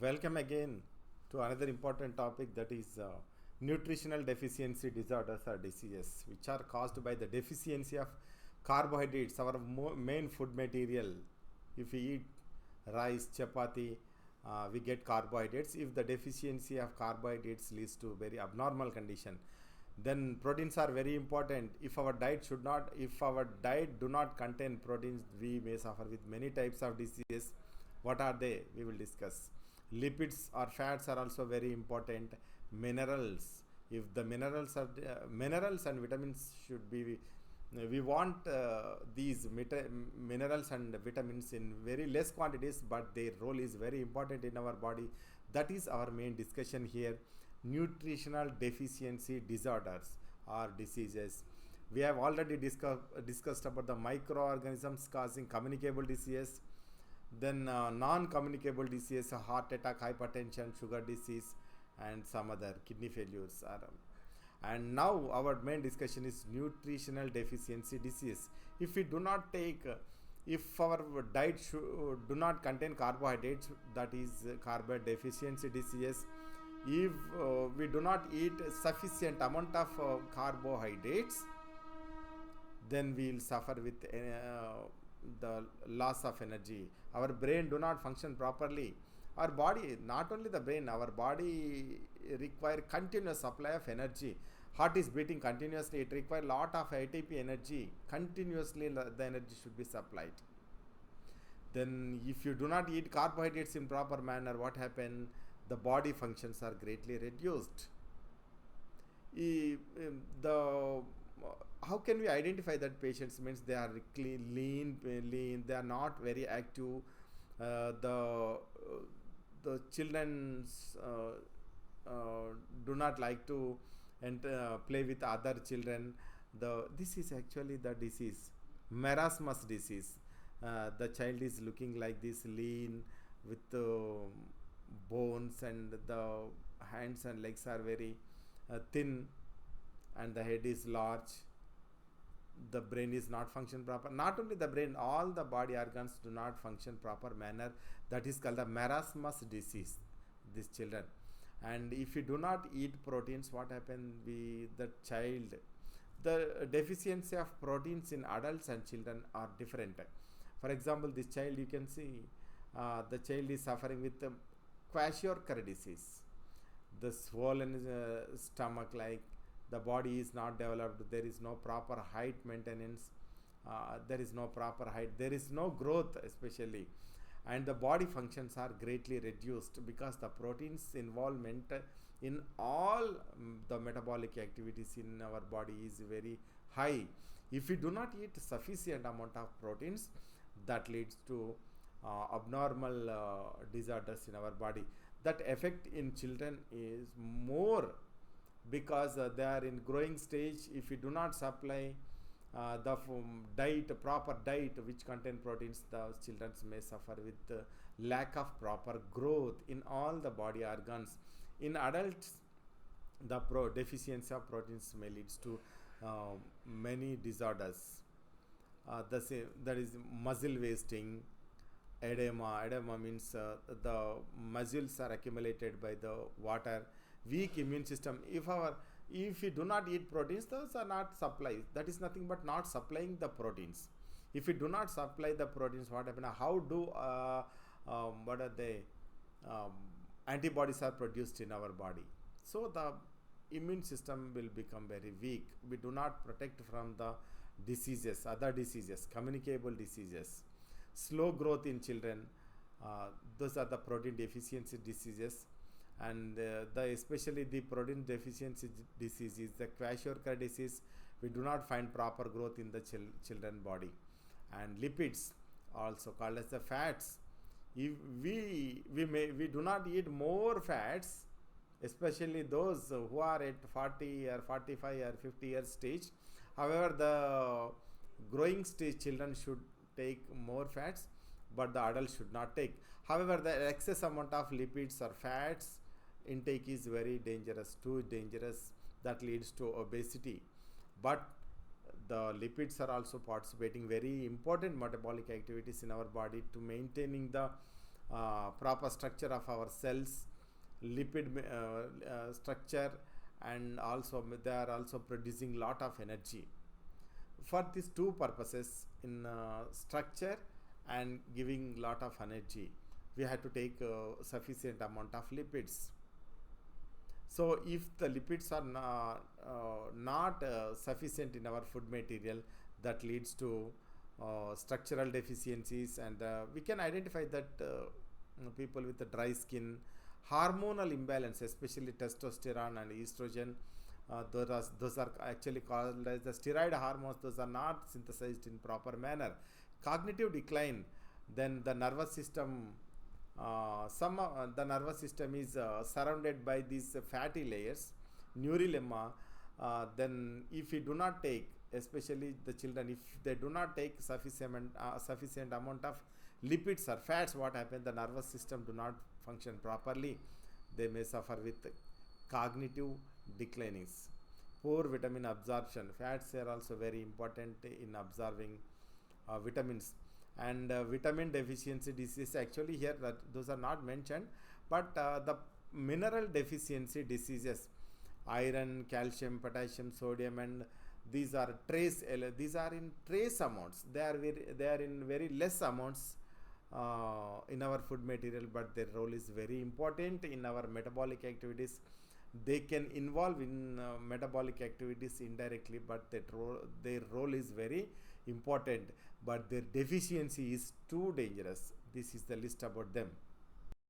Welcome again to another important topic, that is nutritional deficiency disorders or diseases, which are caused by the deficiency of carbohydrates, our main food material. If we eat rice, chapati, we get carbohydrates. If the deficiency of carbohydrates leads to very abnormal condition, then proteins are very important. If our diet do not contain proteins, we may suffer with many types of diseases. What are they? We will discuss. Lipids or fats are also very important. Minerals, if the minerals and vitamins should be, we want these minerals and vitamins in very less quantities, but their role is very important in our body. That is our main discussion here. Nutritional deficiency disorders or diseases. We have already discussed about the microorganisms causing communicable diseases, then non-communicable disease, heart attack, hypertension, sugar disease, and some other kidney failures are. And now our main discussion is nutritional deficiency disease. If we do not take, if our diet do not contain carbohydrates, that is carbohydrate deficiency disease. If we do not eat sufficient amount of carbohydrates, then we will suffer with the loss of energy. Our brain do not function properly. Our body, not only the brain, our body require continuous supply of energy. Heart is beating continuously. It requires lot of ATP energy. Continuously the energy should be supplied. Then if you do not eat carbohydrates in proper manner, what happens? The body functions are greatly reduced. How can we identify that patients? Means they are lean, they are not very active. The children do not like to play with other children. This is actually the disease, Marasmus disease. The child is looking like this, lean, with bones, and the hands and legs are very thin, and the head is large. The brain is not function proper. Not only the brain, all the body organs do not function proper manner. That is called the Marasmus disease, these children. And if you do not eat proteins, what happens? The deficiency of proteins in adults and children are different. For example, this child, you can see the child is suffering with Kwashiorkor disease. The swollen stomach, like the body is not developed, there is no proper height maintenance, there is no proper height, there is no growth especially, and the body functions are greatly reduced because the proteins involvement in all the metabolic activities in our body is very high. If we do not eat sufficient amount of proteins, that leads to abnormal disorders in our body. That effect in children is more because they are in growing stage. If we do not supply the proper diet which contain proteins, the children may suffer with lack of proper growth in all the body organs. In adults, the deficiency of proteins may lead to many disorders. That is muscle wasting, edema. Edema means the muscles are accumulated by the water. Weak immune system. If we do not eat proteins, those are not supplied. That is nothing but not supplying the proteins. If we do not supply the proteins, what happens? How do what are they? Antibodies are produced in our body. So the immune system will become very weak. We do not protect from the diseases, other diseases, communicable diseases. Slow growth in children. Those are the protein deficiency diseases. And especially the protein deficiency disease, the Kwashiorkor disease, we do not find proper growth in the children body. And lipids, also called as the fats. If we do not eat more fats, especially those who are at 40 or 45 or 50 years stage. However, the growing stage children should take more fats, but the adults should not take. However, the excess amount of lipids or fats intake is very dangerous, too dangerous. That leads to obesity. But the lipids are also participating very important metabolic activities in our body to maintaining the proper structure of our cells, lipid structure, and also they are also producing lot of energy. For these two purposes, in structure and giving lot of energy, we have to take sufficient amount of lipids. So if the lipids are not sufficient in our food material, that leads to structural deficiencies, and we can identify that people with the dry skin, hormonal imbalance, especially testosterone and estrogen, those are actually called as the steroid hormones. Those are not synthesized in proper manner. Cognitive decline, then the nervous system, the nervous system is surrounded by these fatty layers, neurolemma. Then if we do not take, especially the children, if they do not take sufficient amount of lipids or fats, what happens? The nervous system do not function properly. They may suffer with cognitive declinings. Poor vitamin absorption. Fats are also very important in absorbing vitamins. And vitamin deficiency disease, actually here that those are not mentioned, but the mineral deficiency diseases, iron, calcium, potassium, sodium, and these are in trace amounts. They are in very less amounts in our food material, but their role is very important in our metabolic activities. They can involve in metabolic activities indirectly, but their role is very important, but their deficiency is too dangerous. This is the list about them.